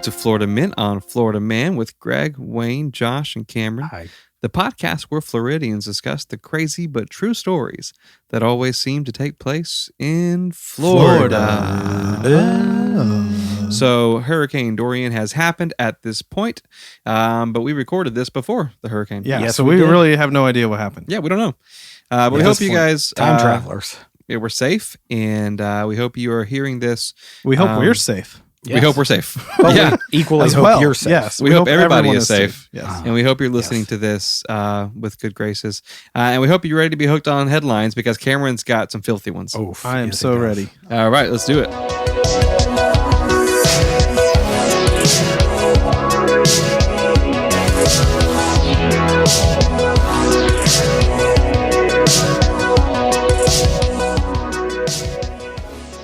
Welcome to Florida Mint on Florida Man with Greg, Wayne, Josh, and Cameron. Hi. The podcast where Floridians discuss the crazy but true stories that always seem to take place in Florida. So Hurricane Dorian has happened at this point, but we recorded this before the hurricane. Yeah, so we really have no idea what happened. Yeah, we don't know. But we hope you guys... Time travelers. We're safe, and we hope you are hearing this. We hope we're safe. Yes. We hope we're safe. But we equally As hope well. you're safe. Yes, we hope everybody is safe. Yes. And we hope you're listening to this with good graces. And we hope you're ready to be hooked on headlines because Cameron's got some filthy ones. Oh, I am so ready. All right, let's do it.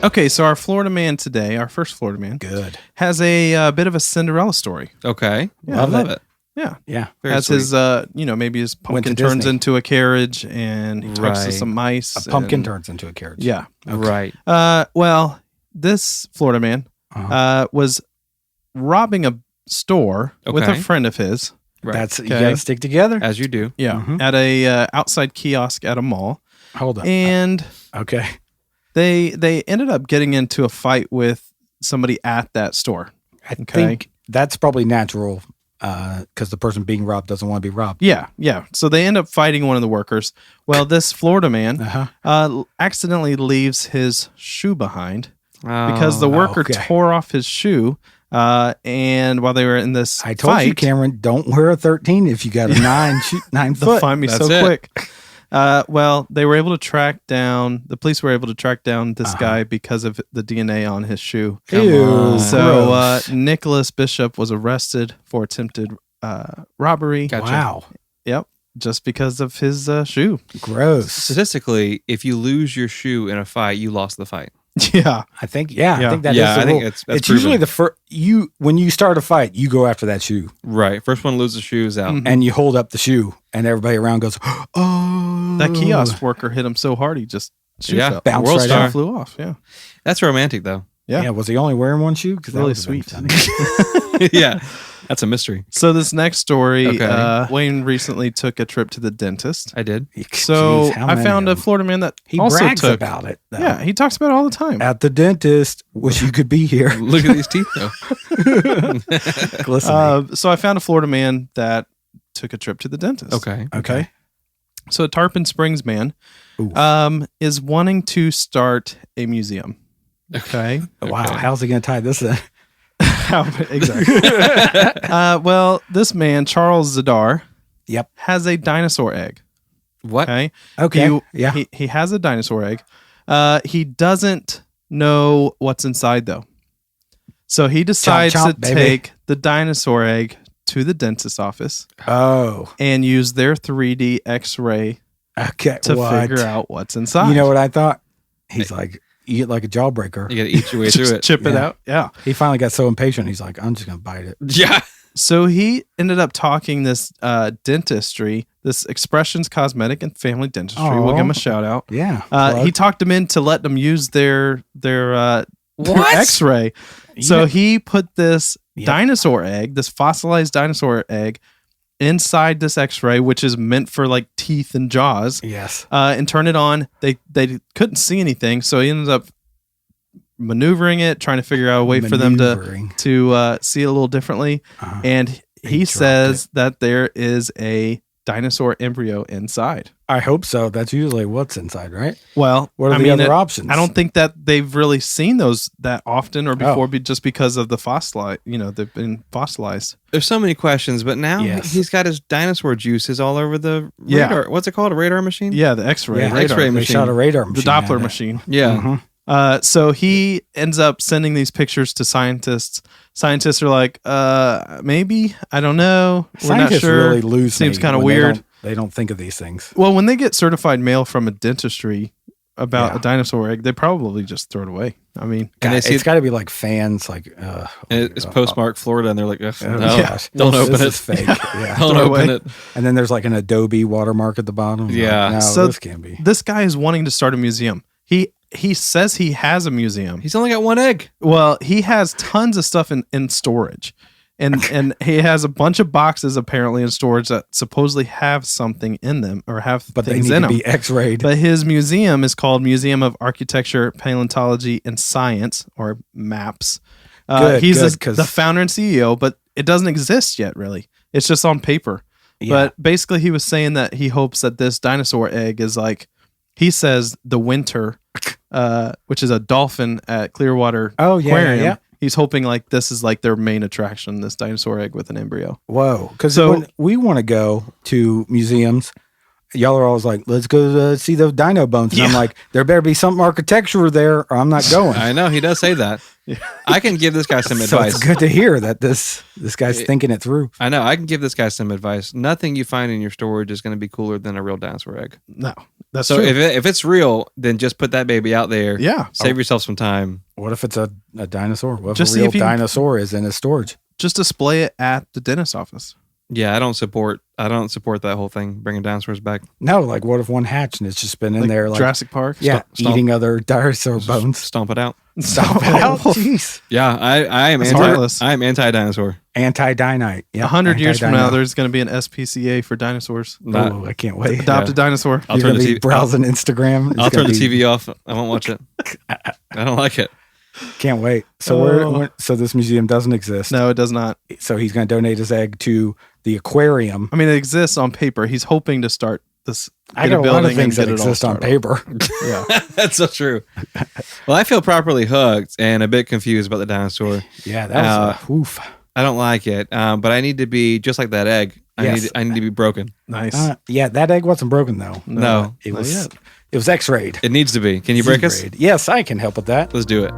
Okay, so our Florida man today, our first Florida man, Good. has a bit of a Cinderella story. Okay. Yeah, I love it. Yeah. Yeah. Very Has sweet. his, maybe his pumpkin to turns Disney. into a carriage and he talks to Right. some mice. A pumpkin and- turns into a carriage. Yeah. Right. Well, this Florida man was robbing a store with a Okay. friend of his. Right. That's you Okay. got to stick together. As you do. Yeah. Mhm. At a outside kiosk at a mall. Hold on. And Okay. they ended up getting into a fight with somebody at that store. I think that's probably natural because the person being robbed doesn't want to be robbed. Yeah. So they end up fighting one of the workers. Well, this Florida man accidentally leaves his shoe behind because the worker tore off his shoe. And while they were in this I told fight, you, Cameron, don't wear a 13 if you got a 9 they'll foot. find me That's so it. quick. Well, they were able to track down, the police were able to track down this guy because of the DNA on his shoe. Ew, So gross. Nicholas Bishop was arrested for attempted robbery. Gotcha. Wow. Yep. Just because of his shoe. Gross. Statistically, if you lose your shoe in a fight, you lost the fight. Yeah. I think that is the Yeah, I think rule. that's It's usually proven. the first when you start a fight, you go after that shoe Right. First one loses shoes out. Mhm. and you hold up the shoe, and everybody around goes, "Oh!" That kiosk worker hit him so hard he just shoe Yeah. fell. Bounced World right star. out. Flew off. Yeah. That's romantic, though. Yeah. Yeah. Was he only wearing one shoe? Because Really that would've been sweet. funny. Yeah. That's a mystery. So this next story, Okay. Wayne recently took a trip to the dentist. I did. So Jeez, how I many found a of them? Florida man that He also brags took. about it. Though. Yeah, he talks about it all the time. At the dentist. Wish you could be here. Look at these teeth, though. Glistening. So I found a Florida man that took a trip to the dentist. Okay. Okay. So a Tarpon Springs man Oof. is wanting to start a museum. Okay. Wow. Okay. How's he going to tie this in? Exactly. Well, this man, Charles Zadar, Yep. has a dinosaur egg. What? Okay. Okay. He has a dinosaur egg. He doesn't know what's inside though. So he decides chomp, to baby. take the dinosaur egg to the dentist's office Oh. and use their 3D X-ray Okay. to what? figure out what's inside. You know what I thought? He's like, you get like a jawbreaker. You got to eat your way through Just it. chip it Yeah. out. Yeah. He finally got so impatient. He's like, I'm just going to bite it. Yeah. So he ended up talking this dentistry, this Expressions Cosmetic and Family Dentistry. We'll give him a shout out. Yeah. He talked them in to let them use their What? X-ray. So Yeah. he put this Yep. dinosaur egg, this fossilized dinosaur egg, inside this X-ray, which is meant for like teeth and jaws, Yes. and turn it on. They couldn't see anything, so he ended up maneuvering it, trying to figure out a way for them Maneuvering. to see it a little differently. Uh-huh. And he dropped says that there is a dinosaur embryo inside. I hope so. That's usually what's inside, right? Well, What are the other options? I don't think that they've really seen those that often or before, just because of the fossilized. They've been fossilized. There's so many questions, but now Yes. he's got his dinosaur juices all over the Yeah. radar. What's it called? A radar machine? Yeah, the X-ray, Yeah, radar, X-ray They machine. shot a radar the machine. Doppler at it. machine. Yeah. Mhm. So he ends up sending these pictures to scientists. Scientists are like, maybe, I don't know. We're Scientists not sure. really lose Seems me kind of when weird. They don't think of these things. Well, when they get certified mail from a dentistry about Yeah. a dinosaur egg, they probably just throw it away. I mean, And they see It's got to be like fans, like and it's postmarked Florida, and they're like, "Ugh, Oh, no, gosh. don't This open it. is fake. Yeah. Don't Throw it open away. it." And then there's like an Adobe watermark at the bottom. Yeah. Like, no, So this can't be. this guy is wanting to start a museum. He he says he has a museum. He's only got one egg. Well, he has tons of stuff in storage. And he has a bunch of boxes apparently in storage that supposedly have something in them or have things in them. But they need to be X-rayed. But his museum is called Museum of Architecture, Paleontology, and Science, or MAPS. He's the founder and CEO, but it doesn't exist yet, really. It's just on paper. Yeah. But basically, he was saying that he hopes that this dinosaur egg is like, he says, the Winter, which is a dolphin at Clearwater Aquarium. Yeah. He's hoping like this is like their main attraction, this dinosaur egg with an embryo. Whoa. Because when we want to go to museums, y'all are always like, let's go see those dino bones. And I'm like, there better be some architecture there or I'm not going. I know. He does say that. I can give this guy some advice. So it's good to hear that this guy's thinking it through. I know. I can give this guy some advice. Nothing you find in your storage is going to be cooler than a real dinosaur egg. No. That's so true. If it's real, then just put that baby out there. Yeah. Save yourself some time. What if it's a dinosaur? What if a real dinosaur is in his storage? Just display it at the dentist's office. Yeah, I don't support that whole thing, bringing dinosaurs back. No, like what if one hatched and it's just been in there like Jurassic Park? Yeah, eating other dinosaur bones. Stomp it out. Stomp it out. Jeez. Yeah, I am anti-dinosaur. Anti-dinite. Yeah, 100 years from now, there's going to be an SPCA for dinosaurs. I can't wait. Adopt a dinosaur. You're going to be browsing Instagram. I'll turn the TV off. I won't watch it. I don't like it. Can't wait. So so this museum doesn't exist. No, it does not. So he's going to donate his egg to the aquarium. I mean, it exists on paper. He's hoping to start this. I got a lot of things that exist on paper. Yeah, that's so true. Well, I feel properly hugged and a bit confused about the dinosaur. Yeah, that was oof. I don't like it, but I need to be just like that egg. I need to be broken. Nice. Yeah, that egg wasn't broken though. No, it was. It was X-rayed. It needs to be. Can you break us? Yes, I can help with that. Let's do it.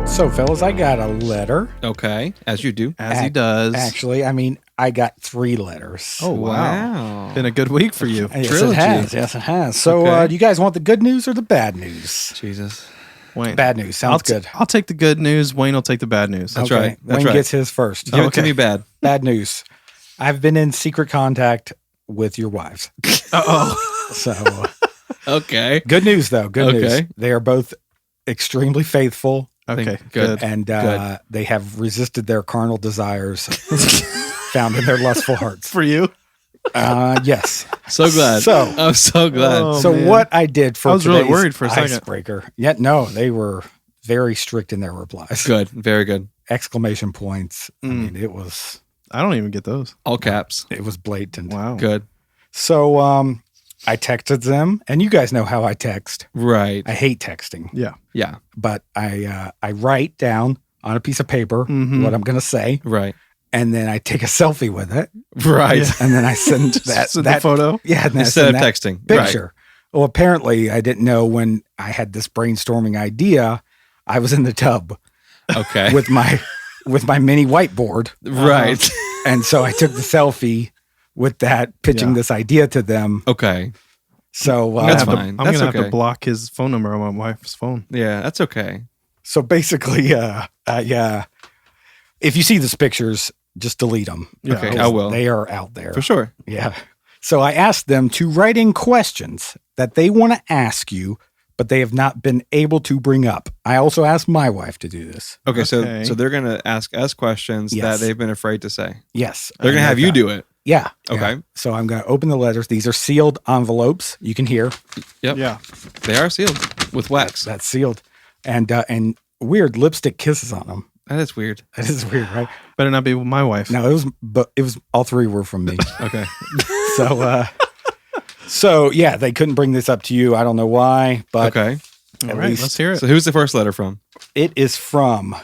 So, fellas, I got a letter. Okay, as you do. As he does. Actually, I mean, I got 3 letters. Oh, wow. Been a good week for you. Yes, it has. Yes, it has. So, do you guys want the good news or the bad news? Jesus. Wayne. Bad news. Sounds good. I'll take the good news. Wayne will take the bad news. That's right. Wayne gets his first. Give it to me bad. Bad news. I've been in secret contact with your wives. Uh-oh. So. Okay. Good news, though. Good news. They are both extremely faithful. Okay, good. And they have resisted their carnal desires found in their lustful hearts. For you? Yes. So glad. I'm so glad. What I did for I was really worried for a second. Icebreaker. Yeah, no, they were very strict in their replies. Good. Very good. Exclamation points. I mean, it was... I don't even get those. All caps. It was blatant. Wow. Good. So, I texted them, and you guys know how I text. Right. I hate texting. Yeah. Yeah. But I write down on a piece of paper what I'm going to say. Right. And then I take a selfie with it. Right. Yeah. And then I send that photo. Yeah. And instead of texting. Picture. Right. Well, apparently I didn't know when I had this brainstorming idea, I was in the tub. Okay. with my mini whiteboard. Right. And so I took the selfie with that, pitching this idea to them. Okay. So that's fine. I'm going to have to block his phone number on my wife's phone. Yeah, that's okay. So basically, if you see these pictures, just delete them. Yeah, okay, I will. They are out there. For sure. Yeah. So I asked them to write in questions that they want to ask you, but they have not been able to bring up. I also asked my wife to do this. Okay. So they're going to ask us questions that they've been afraid to say. Yes. They're going to have you do it. Yeah. Okay. Yeah. So I'm going to open the letters. These are sealed envelopes. You can hear. Yep. Yeah. They are sealed with wax. That's sealed. And weird lipstick kisses on them. That is weird. That is weird, right? Better not be with my wife. No, it was all 3 were from me. Okay. So yeah, they couldn't bring this up to you. I don't know why, but okay. All right, let's hear it. So who's the first letter from? It is from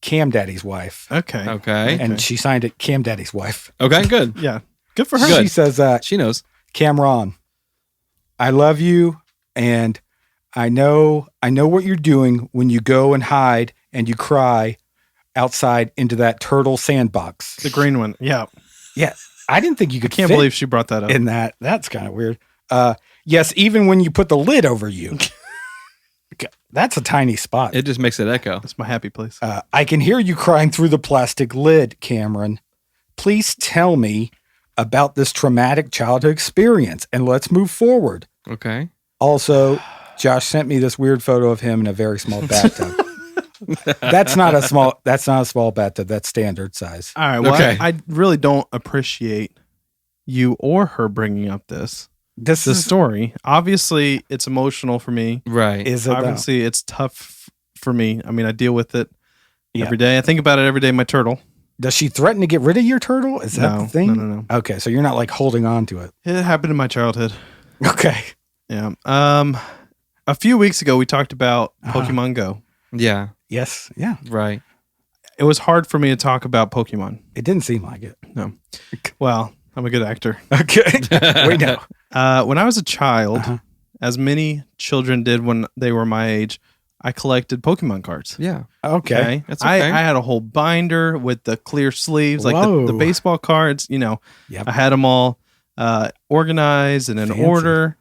Cam Daddy's wife. Okay. And she signed it Cam Daddy's wife. Okay, good. Yeah. Good for her. Good. She says, she knows. Cameron, I love you, and I know what you're doing when you go and hide and you cry outside into that turtle sandbox. The green one. Yeah. Yeah. I didn't think you could Can't believe she brought that up. in that. That's kind of weird. Yes, even when you put the lid over you. That's a tiny spot. It just makes it echo. That's my happy place. I can hear you crying through the plastic lid, Cameron. Please tell me about this traumatic childhood experience and let's move forward. Okay. Also, Josh sent me this weird photo of him in a very small bathtub. That's not a small bathtub. That's standard size. All right. Well, Okay. I really don't appreciate you or her bringing up this story. Obviously, it's emotional for me. Right. Is it? Obviously, it's tough for me. I mean, I deal with it every day. I think about it every day. My turtle. Does she threaten to get rid of your turtle? Is that the thing? No. Okay, so you're not like holding on to it. It happened in my childhood. Okay. Yeah. A few weeks ago, we talked about Pokemon Go. Yeah. Yes. Yeah. Right. It was hard for me to talk about Pokemon. It didn't seem like it. No. Well, I'm a good actor. Okay. Wait, no. When I was a child, as many children did when they were my age, I collected Pokemon cards. Yeah. Okay. That's okay. I had a whole binder with the clear sleeves, like Whoa. the baseball cards. You know, Yep. I had them all organized and in Fancy. order.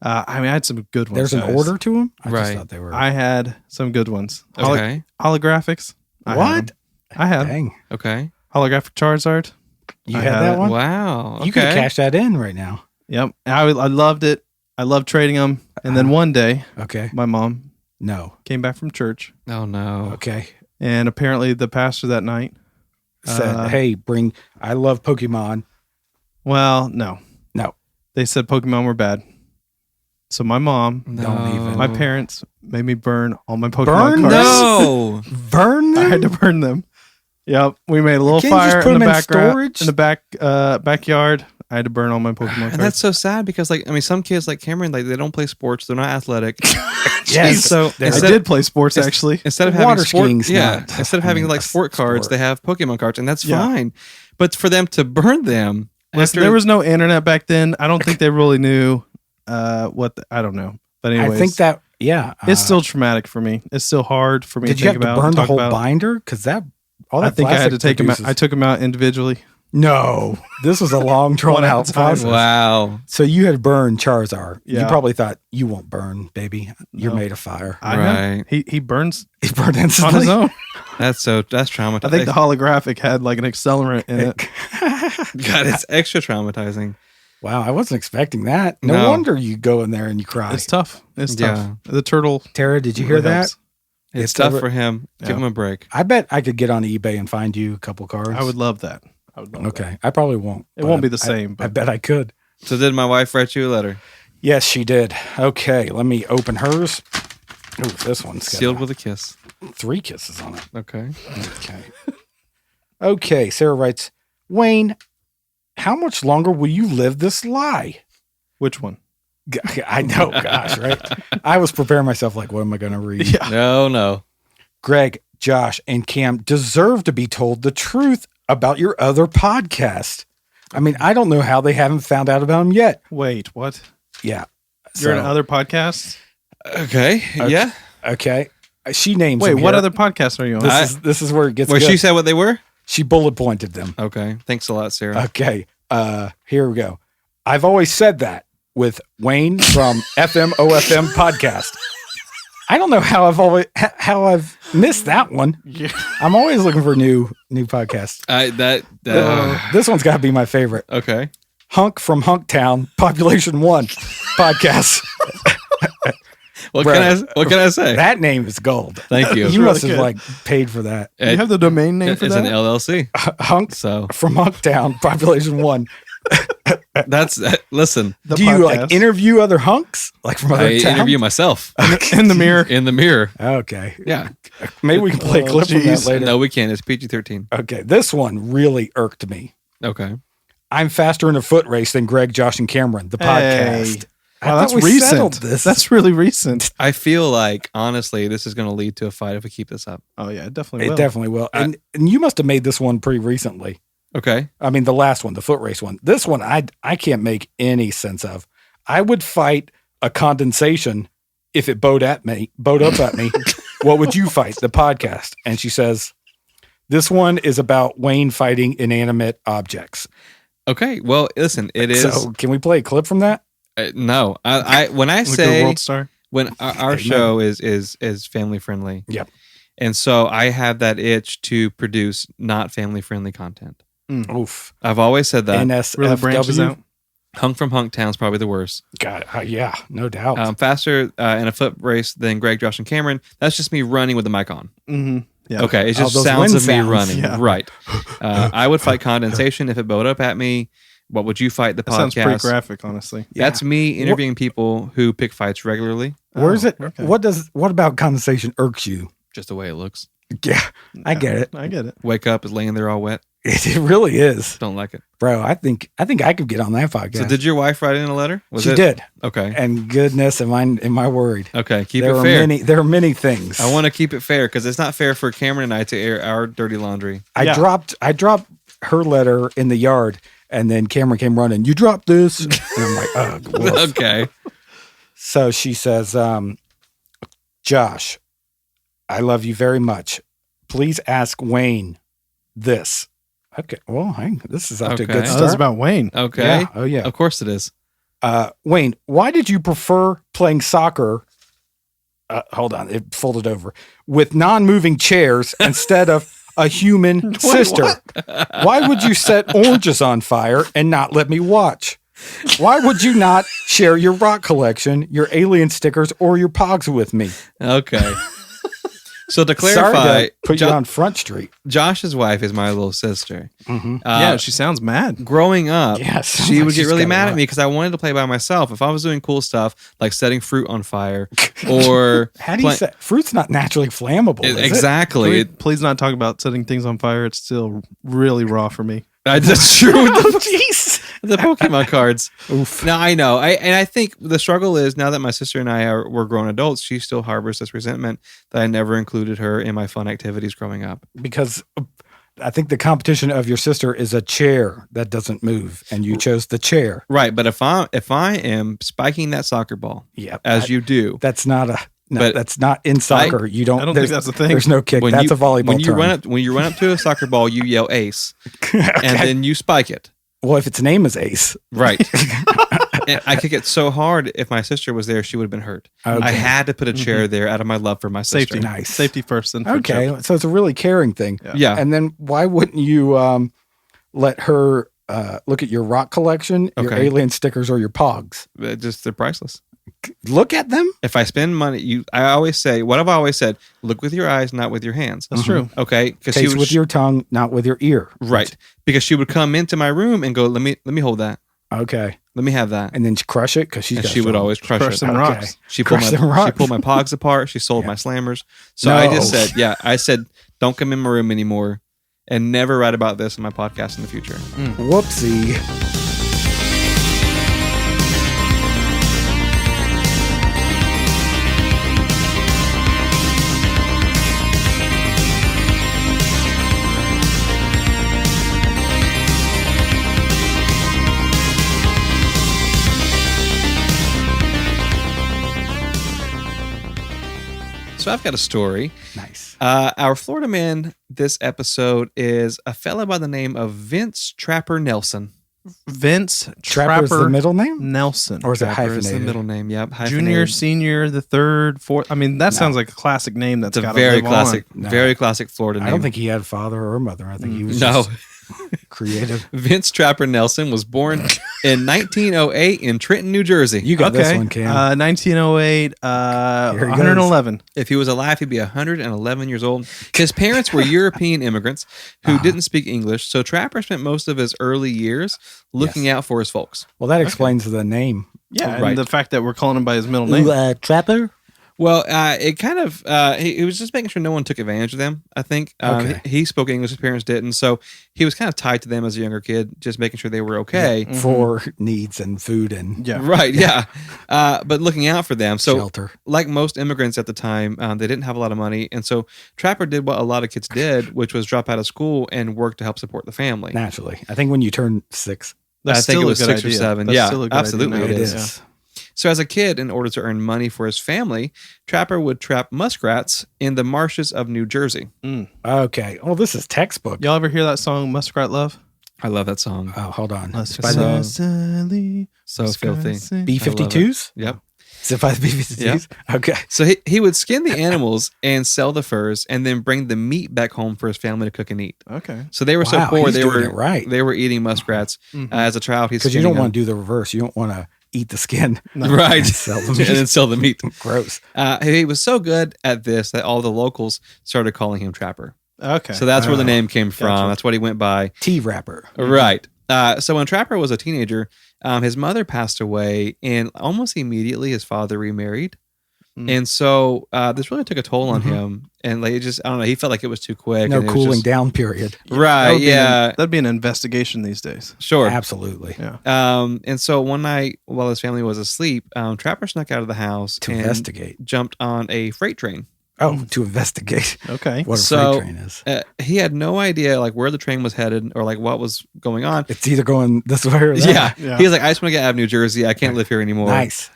I mean, I had some good ones. There's an guys. order to them? I just Right. thought they were. I had some good ones. Okay. Holographics. What? I had Dang. Okay. holographic Charizard. You I had had that it. one? Wow. You could Okay. cash that in right now. Yep. I loved it. I loved trading them. And then one day, Okay. my mom No. came back from church, Oh no. Okay. and apparently the pastor that night. Said, hey, I love Pokemon. Well, no. No. They said Pokemon were bad. So my mom, Don't even. my parents made me burn all my Pokemon Burn cards. No. Burn them? I had to burn them. Yep. We made a little Can't you just fire put in the them in background, storage? in the backyard. I had to burn all my Pokemon cards. And that's so sad because, like, I mean, some kids like Cameron, like, they don't play sports. They're not athletic. Yes. So I instead, did play sports actually. instead of Water having sport, skiing's not- instead of having like a sport cards, sport. they have Pokemon cards, and that's Yeah. fine. But for them to burn them, Listen, after there was no internet back then. I don't think they really knew I don't know. But anyways, I think that, it's still traumatic for me. It's still hard for me Did to you think have about. to burn and the talk whole about. binder? Because all that I think I had to plastic take them out. produces- I took them out individually. No, this was a long drawn One at out a time. process. wow. So you had burned Charizard. You Yeah. probably thought, you won't burn, baby. You're No. made of fire. I know. Right. He burns He burned on instantly. his own. That's traumatizing. I think the holographic had like an accelerant in it. God, it's extra traumatizing. Wow, I wasn't expecting that. No, No. wonder you go in there and you cry. It's tough. It's Yeah. tough. The turtle. Tara, did you hear really that? helps. It's It's tough over- for him. Give Yeah. him a break. I bet I could get on eBay and find you a couple cards. I would love that. I would love Okay, I probably won't. It but won't be the I- same, I but- bet I could. So did my wife write you a letter? Yes, she did. Okay, let me open hers. Oh, this one's got Sealed with a kiss. 3 kisses on it. Okay. Okay. Okay, Sarah writes, Wayne, how much longer will you live this lie? Which one? I know, gosh, right? I was preparing myself like, what am I going to read? Yeah. No. Greg, Josh, and Cam deserve to be told the truth about your other podcast. I mean, I don't know how they haven't found out about them yet. Wait, what? Yeah. You're in other podcasts? Okay. Yeah. Okay. She names Wait, them what here. other podcast are you on? This is where it gets Where good. she said what they were? She bullet pointed them. Okay. Thanks a lot, Sarah. Okay. Here we go. I've always said that with Wayne from FMOFM podcast. I don't know how I've missed that one. Yeah. I'm always looking for new podcasts. This one's got to be my favorite. Okay. Hunk from Hunktown, Population 1 podcast. What Bro, can I say? That name is gold. Thank you. You really must have good. like paid for that. You have the domain name It's for an that? LLC. Hunk So from Hunktown, Population 1. that's listen. The Do you like podcast. interview other hunks? Like from other I towns? interview myself in the mirror? in the mirror. Okay. Yeah. Maybe we can play a Oh, clip from that geez. later. No, we can't. It's PG-13. Okay. This one really irked me. Okay. I'm faster in a foot race than Greg, Josh, and Cameron, the Hey. podcast. I Wow, thought that's we settled recent. this. That's really recent. I feel like honestly, this is going to lead to a fight if we keep this up. Oh yeah, it definitely It will. definitely will. And you must have made this one pretty recently. Okay. I mean, the last one, the foot race one. This one, I can't make any sense of. I would fight a condensation if it bowed up at me. What would you fight? The podcast. And she says, this one is about Wayne fighting inanimate objects. Okay. Well, listen, it is. So can we play a clip from that? No, I when I Like say a World Star. when our show is family friendly. Yep. And so I have that itch to produce not family friendly content. Oof. I've always said that. NSFW. Really branches out. Hung from Hunktown's probably the worst. God, yeah, no doubt. Faster in a foot race than Greg, Josh, and Cameron. That's just me running with the mic on. Mm-hmm. Yeah. Okay, it just those sounds wind of me sounds. running. Yeah. Right. I would fight condensation if it bowed up at me. What would you fight? The That sounds pretty podcast. graphic, honestly. That's me interviewing people who pick fights regularly. Where's it? Okay. What about condensation irks you? Just the way it looks. Yeah, I get it. I get it. Wake up is laying there all wet. It really is, Don't like it. bro. I think I could get on that podcast. So did your wife write in a letter? She did. Okay. And goodness, am I worried? Okay. Keep there it are fair. there are many things. I want to keep it fair because it's not fair for Cameron and I to air our dirty laundry. I dropped her letter in the yard, and then Cameron came running. You dropped this, and I'm like, oh, woof. Okay. So she says, Josh, I love you very much. Please ask Wayne this. Okay. Well, this is up to a good Okay. Oh, start. that's about Wayne. Okay. Yeah. Oh, yeah. Of course it is. Wayne, why did you prefer playing soccer? Hold on. It folded over with non-moving chairs instead of a human sister. Why would you set oranges on fire and not let me watch? Why would you not share your rock collection, your alien stickers, or your pogs with me? Okay. So to Sorry clarify, to put you on Front Street. Josh's wife is my little sister. Mm-hmm. Yeah, she sounds mad. Growing up, Yes, sounds she like would get she's really got a mad lot. at me because I wanted to play by myself. If I was doing cool stuff like setting fruit on fire or How do you say fruit's not naturally flammable? Is it? exactly. Please not talk about setting things on fire. It's still really raw for me. That's true. Oh, jeez. The Pokemon cards. Oof. No, I know. I think the struggle is now that my sister and I were grown adults, she still harbors this resentment that I never included her in my fun activities growing up. Because I think the competition of your sister is a chair that doesn't move, and you chose the chair. Right, but if I am spiking that soccer ball, Yeah, as you do, that's not But that's not in soccer. You don't. I don't there's- think that's a thing. There's no kick. That's a volleyball when you term. when you run up to a soccer ball, you yell ace, Okay. and then you spike it. Well, if its name is Ace, Right. And I kick it so hard. If my sister was there, she would have been hurt. Okay. I had to put a chair there out of my love for my sister. Safety. Nice. Safety first. And okay, so it's a really caring thing. Yeah. And then why wouldn't you let her look at your rock collection, your Okay. alien stickers, or your pogs? They're priceless. Look at them. If I spend money, I always say what I've always said: look with your eyes, not with your hands. That's true. Okay, because Taste with your tongue, not with your ear. right. Because she would come into my room and go, let me hold that. Okay. Let me have that. And then crush it because And she would always crush it. some Okay. rocks. She pulled Crush my them rocks. she pulled my pogs apart. She sold Yeah. my slammers. So I just No. said, I said, don't come in my room anymore, and never write about this in my podcast in the future. Whoopsie. So I've got a story. Nice. Our Florida man this episode is a fella by the name of Vince Trapper Nelson. Vince Trapper's the Trapper middle name? Nelson. Or is it Trapper is the hyphenated? middle name. Yep. Junior, hyphenated. senior, the third, fourth. I mean, that sounds like a classic name that's It's a got very live classic, No. very classic Florida name. I don't think he had a father or a mother. I think he was No. just creative. Vince Trapper Nelson was born in 1908 in Trenton, New Jersey. You got on. this Okay. one, Cam. 1908, Here he 111. If he was alive, he'd be 111 years old. His parents were European immigrants who didn't speak English, so Trapper spent most of his early years looking out for his folks. Well, that explains the name. Yeah, Right. and the fact that we're calling him by his middle name. Trapper? Well, it kind of he was just making sure no one took advantage of them. I think Okay. he spoke English, his parents didn't, so he was kind of tied to them as a younger kid, just making sure they were okay. For needs and food and Yeah. Right, yeah, but looking out for them. So, shelter. like most immigrants at the time, they didn't have a lot of money, and so Trapper did what a lot of kids did, which was drop out of school and work to help support the family. Naturally. I think when you turn 6, That's I think still it a was good 6 or idea. 7. That's Yeah, still a good idea absolutely now. it it is. is. So as a kid, in order to earn money for his family, Trapper would trap muskrats in the marshes of New Jersey. Okay. Oh, this is textbook. Y'all ever hear that song, Muskrat Love? I love that song. Oh, hold on. So filthy. B-52s? Yep. Is it by the B-52s? Yep. Okay. So he would skin the animals and sell the furs and then bring the meat back home for his family to cook and eat. Okay. So they were so poor, they were eating muskrats. As a child, he's because you don't want to do the reverse. You don't want to eat the skin. Right. And sell the meat. And then sell the meat. Gross. He was so good at this that all the locals started calling him Trapper. Okay. So that's where the name came from. Gotcha. That's what he went by. T-Rapper. Right. So when Trapper was a teenager, his mother passed away, and almost immediately his father remarried. And so this really took a toll on him. And like, I don't know, he felt like it was too quick. No and cooling down period. Right. That'd be an investigation these days. Sure. Absolutely. Yeah. And so one night while his family was asleep, Trapper snuck out of the house To and investigate. jumped on a freight train. Oh, to investigate. Okay. What a freight train is. He had no idea like where the train was headed or like what was going on. It's either going this way or that. Yeah. He was like, I just want to get out of New Jersey. I can't live here anymore. Nice.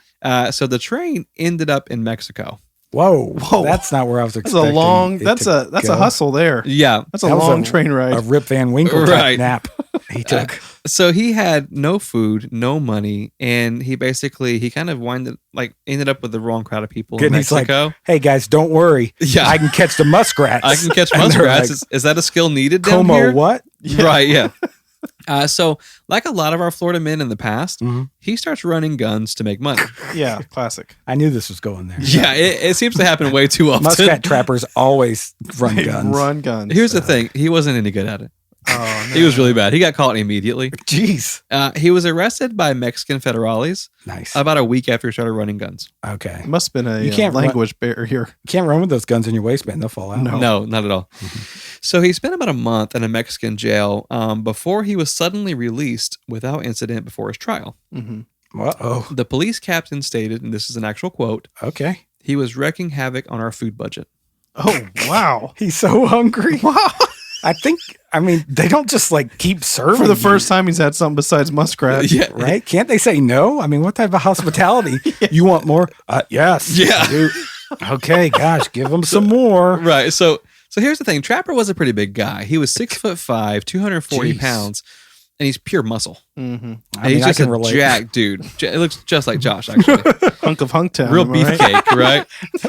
So the train ended up in Mexico. Whoa. That's not where I was expecting. That's a long. That's a hustle there. Yeah. That's a long train ride. A Rip Van Winkle type nap he took. So he had no food, no money, and he kind of ended up with the wrong crowd of people in Mexico. Like, hey guys, don't worry. Yeah. I can catch the muskrats. I can catch muskrats. Like, is that a skill needed down Como here? what? Yeah. Right, yeah. So like a lot of our Florida men in the past, he starts running guns to make money. Yeah, classic. I knew this was going there. Yeah, it seems to happen way too often. Muskrat trappers always run guns. Run guns. Here's the thing. He wasn't any good at it. Oh, no. He was really bad. He got caught immediately. Jeez. He was arrested by Mexican federales. Nice. About a week after he started running guns. Okay. Must have been a language barrier here. You can't run with those guns in your waistband. They'll fall out. No, not at all. So he spent about a month in a Mexican jail before he was suddenly released without incident before his trial. Uh-oh. The police captain stated, and this is an actual quote, Okay. he was wrecking havoc on our food budget. Oh, wow. He's so hungry. Wow. They don't just like keep serving For the first time he's had something besides muskrat. Yeah. right? Can't they say no? I mean, what type of hospitality? You want more? Yes. Yeah. Okay, gosh, give them some more. Right. So here's the thing. Trapper was a pretty big guy. He was 6'5", 240 pounds, and he's pure muscle. Mm-hmm. And he's just a jacked dude. It looks just like Josh, actually. Hunk of Hunktown. Real beefcake, right?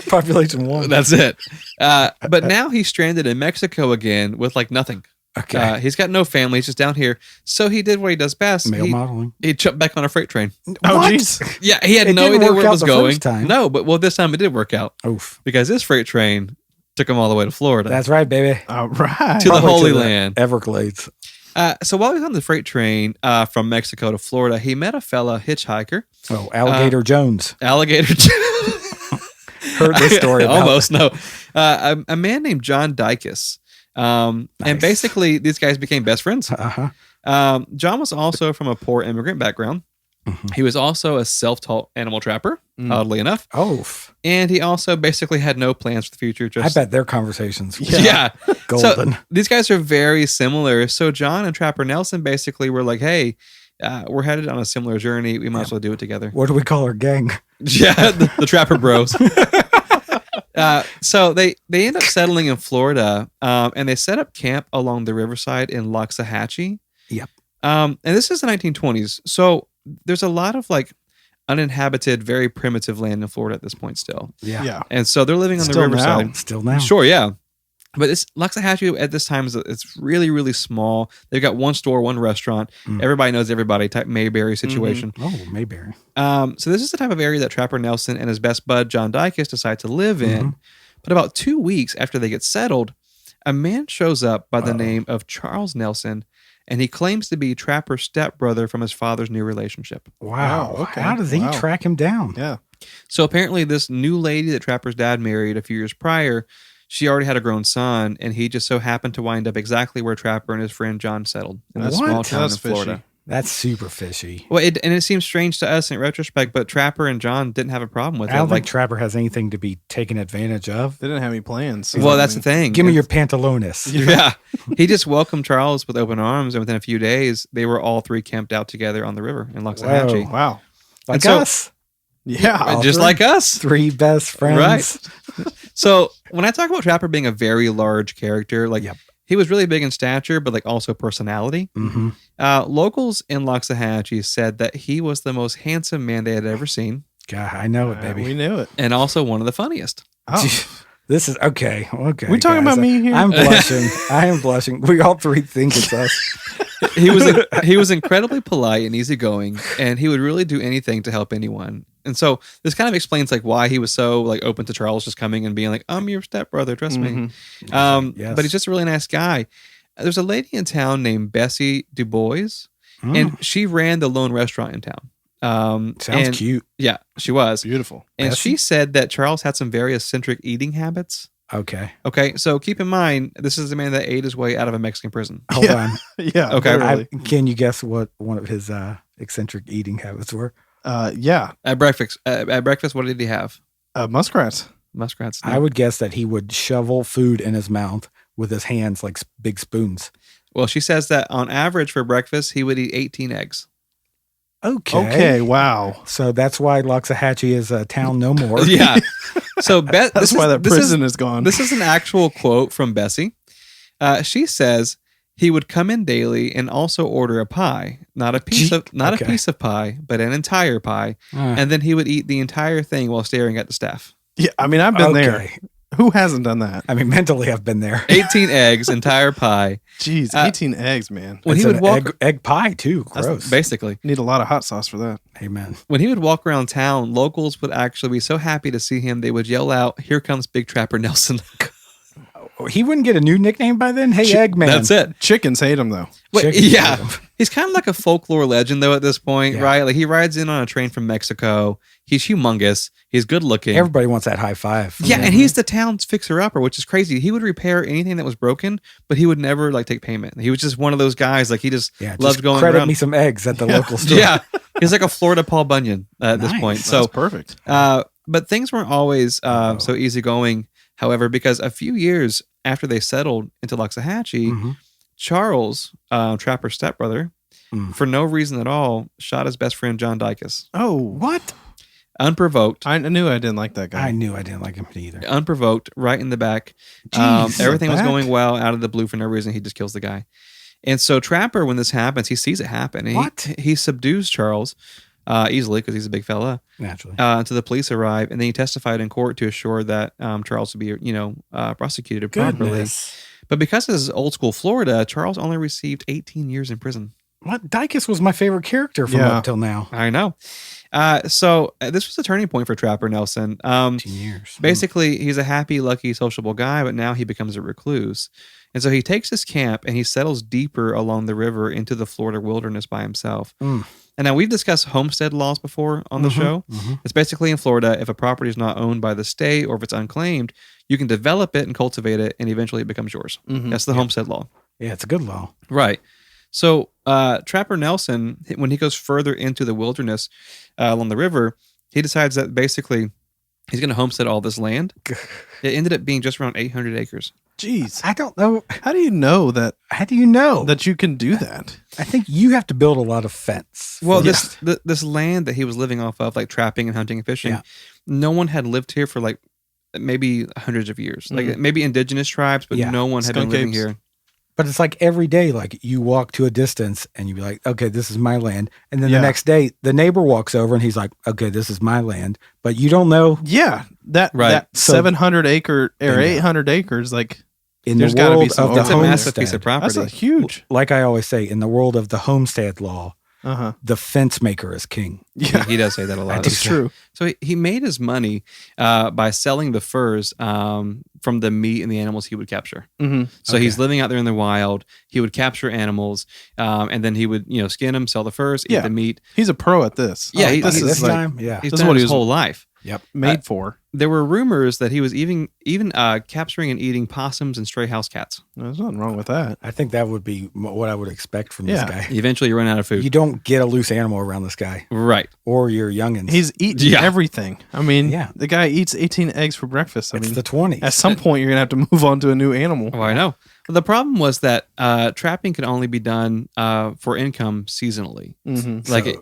Population 1. That's it. But now he's stranded in Mexico again with like nothing. Okay. He's got no family. He's just down here. So he did what he does best. Male modeling. He jumped back on a freight train. Oh, jeez. Yeah, he had It no didn't idea work where it out was the going. first time. No, but this time it did work out. Oof. Because this freight train took him all the way to Florida. That's right, baby. All right. To the Probably Holy to the Land. Everglades. So while he was on the freight train from Mexico to Florida, he met a fella hitchhiker. Oh, Alligator Jones. Alligator. Heard this story about. Almost, no. A man named John Dicus. And basically, these guys became best friends. John was also from a poor immigrant background. He was also a self-taught animal trapper, oddly enough. Oh. And he also basically had no plans for the future. I bet their conversations were So golden. these guys are very similar. So John and Trapper Nelson basically were like, hey, we're headed on a similar journey. We might as well do it together. What do we call our gang? Yeah, the Trapper Bros. So they end up settling in Florida, and they set up camp along the riverside in Loxahatchee. Yep. And this is the 1920s. So there's a lot of like uninhabited, very primitive land in Florida at this point still. Yeah. And so they're living on the Still riverside. now. Still now. Sure, yeah. But this Loxahatchee at this time it's really, really small. They've got one store, one restaurant. Everybody knows everybody type Mayberry situation. Oh, Mayberry. So this is the type of area that Trapper Nelson and his best bud John Dicus decide to live in. But about 2 weeks after they get settled, a man shows up by the name of Charles Nelson, and he claims to be Trapper's stepbrother from his father's new relationship. Wow. Okay. How does he track him down? Yeah. So apparently this new lady that Trapper's dad married a few years prior, she already had a grown son, and he just so happened to wind up exactly where Trapper and his friend John settled, in a small town in Florida. Fishy. That's super fishy. Well, it seems strange to us in retrospect, but Trapper and John didn't have a problem with it. I don't think Trapper has anything to be taken advantage of. They didn't have any plans. Well, that's the thing. Give me your pantalones. Yeah. He just welcomed Charles with open arms, and within a few days, they were all three camped out together on the river in Loxahatchee. Wow. Like so- us. Yeah. Just three. like us. Three best friends. Right. So when I talk about Trapper being a very large character, like He was really big in stature, but like also personality. Mm-hmm. Locals in Loxahatchee said that he was the most handsome man they had ever seen. God, I know it, baby. We knew it. And also one of the funniest. Oh. This is okay. We talking about me here? I'm blushing. I am blushing. We all three think it's us. He was incredibly polite and easygoing, and he would really do anything to help anyone. And so this kind of explains like why he was so like open to Charles just coming and being like, "I'm your stepbrother, trust me." Yes. But he's just a really nice guy. There's a lady in town named Bessie Du Bois, and she ran the lone restaurant in town. Sounds cute. Yeah, she was beautiful. And Bessie? she said that Charles had some very eccentric eating habits. Okay. So keep in mind, this is the man that ate his way out of a Mexican prison. Hold on. Yeah. Okay. Can you guess what one of his eccentric eating habits were? Yeah. At breakfast, what did he have? Muskrats. Muskrats. I would guess that he would shovel food in his mouth with his hands like big spoons. Well, she says that on average for breakfast, he would eat 18 eggs. Okay. Wow. So that's why Loxahatchee is a town no more. Yeah. So That's why that prison is gone. This is an actual quote from Bessie. She says he would come in daily and also order a pie, not a piece of pie, but an entire pie, and then he would eat the entire thing while staring at the staff. Yeah, I mean, I've been there. Who hasn't done that? I mean, mentally, I've been there. 18 eggs, entire pie. Jeez, 18 eggs, man. When he would walk, egg pie too. Gross. Basically, need a lot of hot sauce for that. Amen. When he would walk around town, locals would actually be so happy to see him, they would yell out, "Here comes Big Trapper Nelson." He wouldn't get a new nickname by then? Hey, Eggman. That's it. Chickens hate him, though. Wait, yeah. He's kind of like a folklore legend, though, at this point, right? Like, he rides in on a train from Mexico. He's humongous. He's good looking. Everybody wants that high five. Yeah, and he's the town's fixer-upper, which is crazy. He would repair anything that was broken, but he would never, like, take payment. He was just one of those guys. Like, he just loved going credit around. me some eggs at the local store. Yeah. He's like a Florida Paul Bunyan at this point. So that's perfect. But things weren't always so easygoing, however, because a few years after they settled into Loxahatchee, Charles, Trapper's stepbrother, for no reason at all, shot his best friend John Dicus. Oh, what? Unprovoked. I knew I didn't like that guy. I knew I didn't like him either. Unprovoked, right in the back. Jeez, everything was going well. Out of the blue for no reason, he just kills the guy. And so Trapper, when this happens, he sees it happen. He subdues Charles easily because he's a big fella. Naturally. Until the police arrive, and then he testified in court to assure that Charles would be, prosecuted properly. But because this is old school Florida, Charles only received 18 years in prison. What? Dicus was my favorite character from up till now. I know. So this was a turning point for Trapper Nelson. 18 years. Basically, he's a happy, lucky, sociable guy, but now he becomes a recluse. And so he takes his camp and he settles deeper along the river into the Florida wilderness by himself. And now we've discussed homestead laws before on the show. It's basically in Florida, if a property is not owned by the state or if it's unclaimed, you can develop it and cultivate it, and eventually it becomes yours. That's the homestead law. Yeah, it's a good law. Right. So Trapper Nelson, when he goes further into the wilderness along the river, he decides that basically he's going to homestead all this land. It ended up being just around 800 acres. Jeez. I don't know. How do you know that? How do you know that you can do that? I think you have to build a lot of fence. Well, this land that he was living off of, like trapping and hunting and fishing, no one had lived here for like maybe hundreds of years. Like maybe indigenous tribes, but no one had been living here. But it's like every day, like you walk to a distance and you be like, okay, this is my land. And then the next day, the neighbor walks over and he's like, okay, this is my land. But you don't know. Yeah. That 700 acre or 800 acres, like in the world of the homestead, a massive piece of property. That's huge. Like I always say, in the world of the homestead law, the fence maker is king. Yeah, he does say that a lot. That's true. So he made his money by selling the furs from the meat and the animals he would capture. So he's living out there in the wild. He would capture animals, and then he would skin them, sell the furs, eat the meat. He's a pro at this. Yeah, this is this like, time. Yeah, he's done what his whole life. Yep, made for. There were rumors that he was even capturing and eating possums and stray house cats. There's nothing wrong with that. I think that would be what I would expect from this guy. Eventually, you run out of food. You don't get a loose animal around this guy, right? Or your youngins. He's eating everything. I mean, the guy eats 18 eggs for breakfast. I mean, the 20s. At some point, you're gonna have to move on to a new animal. Oh, I know. The problem was that trapping could only be done for income seasonally. Like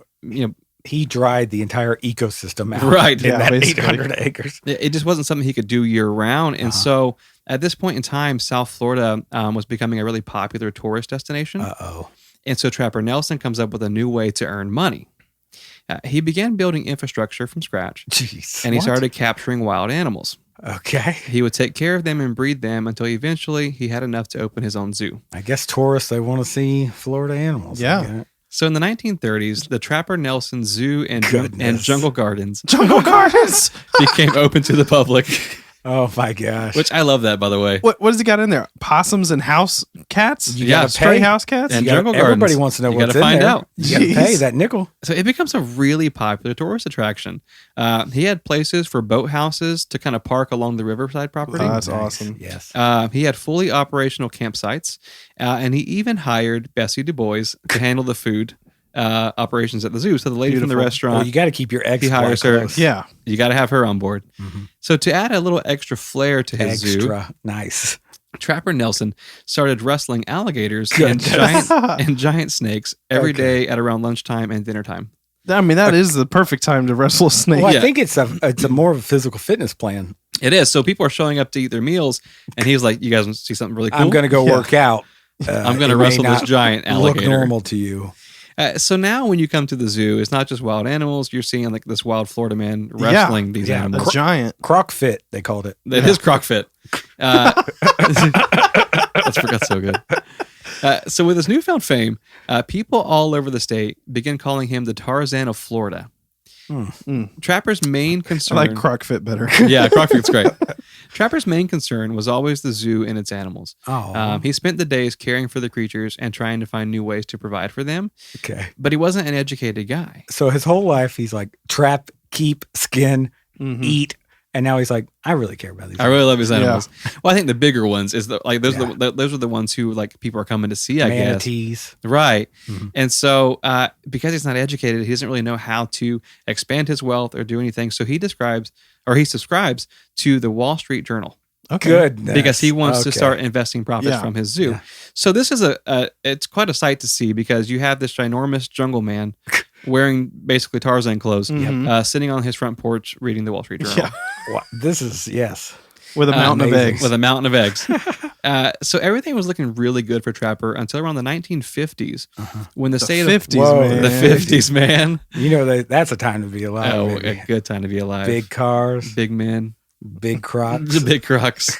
he dried the entire ecosystem out. Right. In that 800 acres. It just wasn't something he could do year round. And so At this point in time, South Florida was becoming a really popular tourist destination. And so Trapper Nelson comes up with a new way to earn money. He began building infrastructure from scratch. Jeez. And he started capturing wild animals. Okay. He would take care of them and breed them until eventually he had enough to open his own zoo. I guess tourists, they want to see Florida animals. Yeah. So in the 1930s, the Trapper Nelson Zoo and Jungle Gardens became open to the public. Oh my gosh. Which I love that, by the way. What does he got in there? Possums and house cats? Stray house cats? And Jungle Gardens. Everybody wants to know what's in there. You got to find out. You got to pay that nickel. So it becomes a really popular tourist attraction. He had places for boat houses to kind of park along the riverside property. Oh, that's awesome. Yes. He had fully operational campsites, and he even hired Bessie Du Bois to handle the food operations at the zoo. So the lady from the restaurant, you got to keep your eggs. He hires her. Close. Yeah, you got to have her on board. Mm-hmm. So to add a little extra flair to his zoo, nice. Trapper Nelson started wrestling alligators and giant snakes every day at around lunchtime and dinner time. I mean, that is the perfect time to wrestle a snake. Well, I think it's a more of a physical fitness plan. It is. So people are showing up to eat their meals, and he's like, "You guys want to see something really cool? I'm going to go work out. I'm going to wrestle this giant alligator." Look normal to you. So now when you come to the zoo, it's not just wild animals. You're seeing like this wild Florida man wrestling these animals. A giant. Croc fit, they called it. It is croc fit. That's so good. So with his newfound fame, people all over the state begin calling him the Tarzan of Florida. Trapper's main concern... I like croc fit better. Yeah, croc fit's great. Trapper's main concern was always the zoo and its animals. He spent the days caring for the creatures and trying to find new ways to provide for them. Okay. But he wasn't an educated guy. So his whole life, he's like, trap, keep, skin, eat. And now he's like, I really care about these. I really love his animals. Yeah. Well, I think the bigger ones is those are the ones who like people are coming to see. I Manatees. guess right. And so because he's not educated, he doesn't really know how to expand his wealth or do anything. So he subscribes to the Wall Street Journal. Okay. Goodness. Because he wants to start investing profits from his zoo. Yeah. So this is it's quite a sight to see because you have this ginormous jungle man wearing basically Tarzan clothes, sitting on his front porch reading the Wall Street Journal. Yeah. This is, with a mountain of eggs. With a mountain of eggs. So everything was looking really good for Trapper until around the 1950s when the state of... The 50s, man. You know, that's a time to be alive. Oh, baby. a good time to be alive. Big cars. Big men. Big crocs. The big crocs.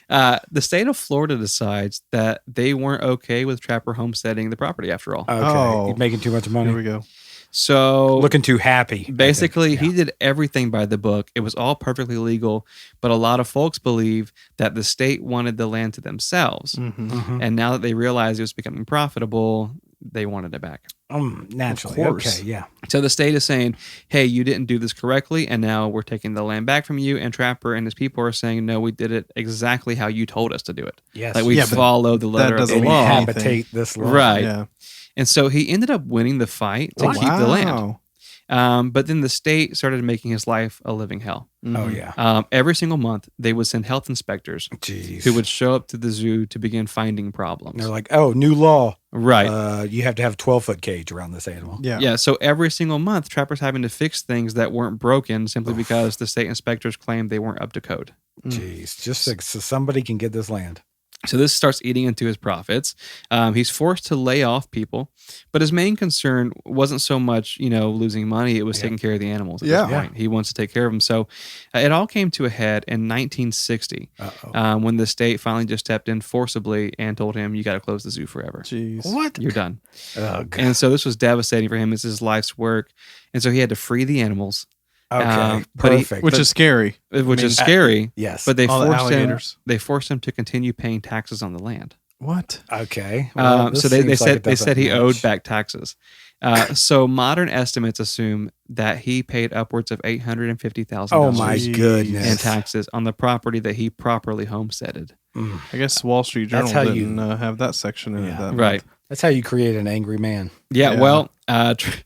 The state of Florida decides that they weren't okay with Trapper homesteading the property after all. Okay. He's making too much money. Here we go. So looking too happy. Basically, he did everything by the book. It was all perfectly legal, but a lot of folks believe that the state wanted the land to themselves. And now that they realized it was becoming profitable, they wanted it back. Naturally. Of course. Okay, yeah. So the state is saying, hey, you didn't do this correctly, and now we're taking the land back from you. And Trapper and his people are saying, no, we did it exactly how you told us to do it. Yes. Like we followed the letter of the law. Habitate this law. Right. Yeah. And so he ended up winning the fight to keep the land. But then the state started making his life a living hell. Oh, yeah. Every single month, they would send health inspectors who would show up to the zoo to begin finding problems. And they're like, oh, new law. Right. You have to have a 12-foot cage around this animal. Yeah. Yeah. So every single month, Trapper's having to fix things that weren't broken simply because the state inspectors claimed they weren't up to code. Jeez. Just so somebody can get this land. So this starts eating into his profits. He's forced to lay off people, but his main concern wasn't so much, losing money. It was taking care of the animals at this point. He wants to take care of them. So it all came to a head in 1960 when the state finally just stepped in forcibly and told him, you got to close the zoo forever. Jeez. What? You're done. Oh, God. And so this was devastating for him. It's his life's work. And so he had to free the animals. Okay, perfect. Which is scary. Which is scary. Yes. But they forced him to continue paying taxes on the land. What? Okay. So they said he owed back taxes. So modern estimates assume that he paid upwards of $850,000. Oh my goodness! In taxes on the property that he properly homesteaded. I guess Wall Street Journal didn't have that section in it. Right. That's how you create an angry man. Yeah. Well,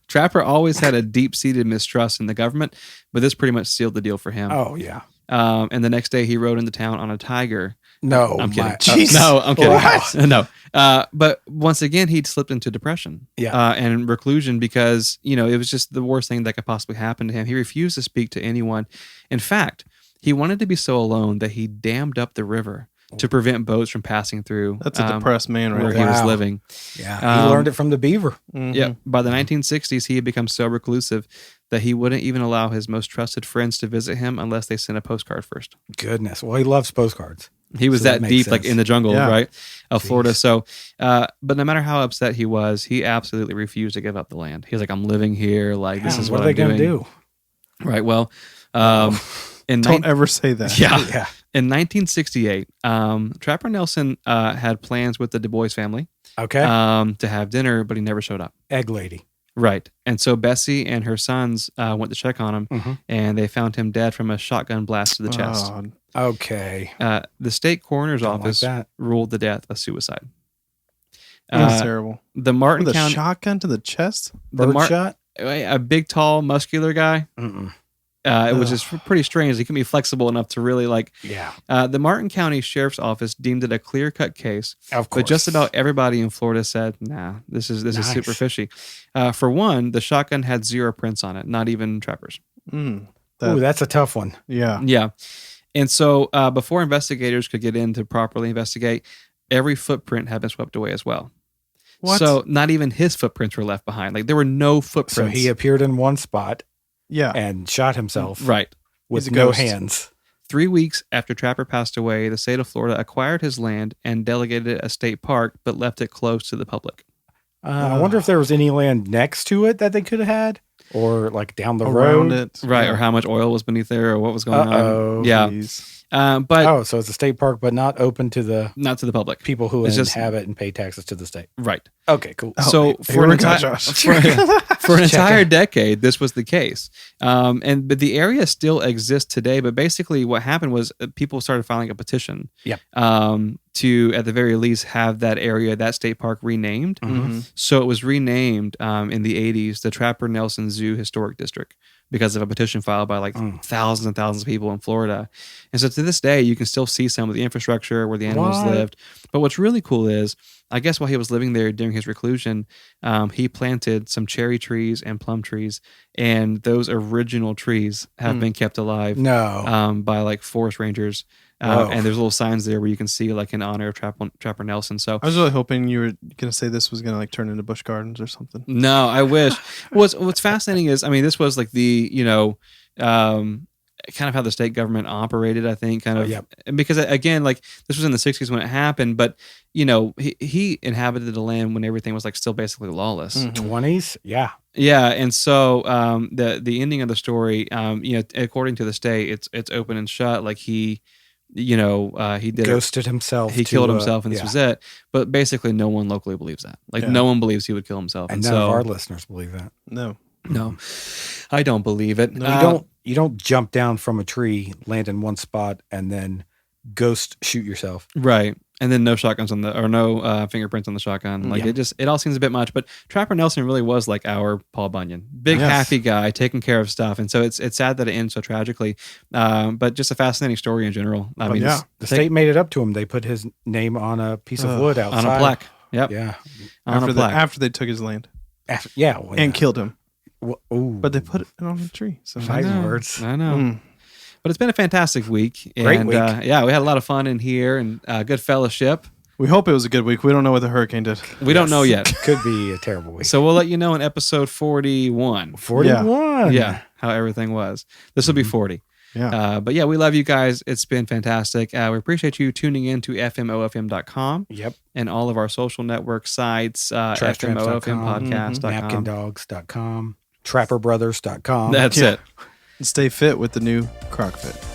Trapper always had a deep-seated mistrust in the government, but this pretty much sealed the deal for him. Oh yeah. And the next day he rode into town on a tiger. No, I'm kidding. Jeez. No, I'm kidding. Wow. No. But once again, he'd slipped into depression and reclusion because, it was just the worst thing that could possibly happen to him. He refused to speak to anyone. In fact, he wanted to be so alone that he dammed up the river to prevent boats from passing through. That's a depressed man right where there. he was living. Yeah, he learned it from the beaver. Yeah. By the 1960s, he had become so reclusive that he wouldn't even allow his most trusted friends to visit him unless they sent a postcard first. Goodness. Well, he loves postcards. He was that deep, like in the jungle, right, of Florida. So, but no matter how upset he was, he absolutely refused to give up the land. He was like, "I'm living here. Like this is what I'm doing." What are they going to do? Right. Well, don't ever say that. Yeah. In 1968, Trapper Nelson had plans with the Du Bois family. Okay. To have dinner, but he never showed up. Egg lady. Right. And so Bessie and her sons went to check on him, and they found him dead from a shotgun blast to the chest. Okay. The state coroner's office ruled the death a suicide. That's terrible. The Martin With a County shotgun to the chest? Bird shot? A big, tall, muscular guy. It was just pretty strange. He couldn't be flexible enough to really the Martin County Sheriff's Office deemed it a clear-cut case. Of course. But just about everybody in Florida said, nah, this is super fishy. For one, the shotgun had 0 prints on it, not even Trapper's. That's a tough one. Yeah. Yeah. And so before investigators could get in to properly investigate, every footprint had been swept away as well. What? So not even his footprints were left behind. Like there were no footprints. So he appeared in one spot. Yeah. And shot himself. Right. With no hands. 3 weeks after Trapper passed away, the state of Florida acquired his land and delegated it a state park, but left it closed to the public. I wonder if there was any land next to it that they could have had, or like down the Around road. it. Right. Or how much oil was beneath there, or what was going on. Yeah. So it's a state park, but not open to the public. People who inhabit and pay taxes to the state. Right. Okay, cool. So for an entire decade, this was the case. But the area still exists today. But basically, what happened was people started filing a petition. To at the very least have that area, that state park, renamed. So it was renamed in the 80s the Trapper Nelson Zoo Historic District because of a petition filed by thousands and thousands of people in Florida. And so to this day, you can still see some of the infrastructure where the animals lived. But what's really cool is, I guess while he was living there during his reclusion, he planted some cherry trees and plum trees. And those original trees have been kept alive by forest rangers. And there's little signs there where you can see in honor of Trapper Nelson. So I was really hoping you were going to say this was going to turn into Busch Gardens or something. No, I wish. What's fascinating is, this was kind of how the state government operated, I think, because again, this was in the 60s when it happened, but he inhabited the land when everything was still basically lawless. 20s. Yeah, and so the ending of the story, according to the state, it's open and shut. He did ghosted himself. He killed himself, and this was it. But basically, no one locally believes that. No one believes he would kill himself. And none of our listeners believe that. No, I don't believe it. No, you don't jump down from a tree, land in one spot, and then ghost shoot yourself. Right. And then no shotguns no fingerprints on the shotgun. It all seems a bit much. But Trapper Nelson really was like our Paul Bunyan, big happy guy, taking care of stuff. And so it's sad that it ends so tragically. But just a fascinating story in general. The state made it up to him. They put his name on a piece of wood outside on a plaque. Yep. Yeah. After they took his land. And killed him. But they put it on the tree. So fighting words. I know. But it's been a fantastic week. Great week. We had a lot of fun in here and good fellowship. We hope it was a good week. We don't know what the hurricane did. We don't know yet. Could be a terrible week. So we'll let you know in episode 41. 41? Yeah, how everything was. This will be 40. Yeah. But we love you guys. It's been fantastic. We appreciate you tuning in to FMOFM.com. Yep. And all of our social network sites, FMOFM podcast.com. Napkindogs.com. TrapperBrothers.com. That's it. Stay fit with the new Croc Fit.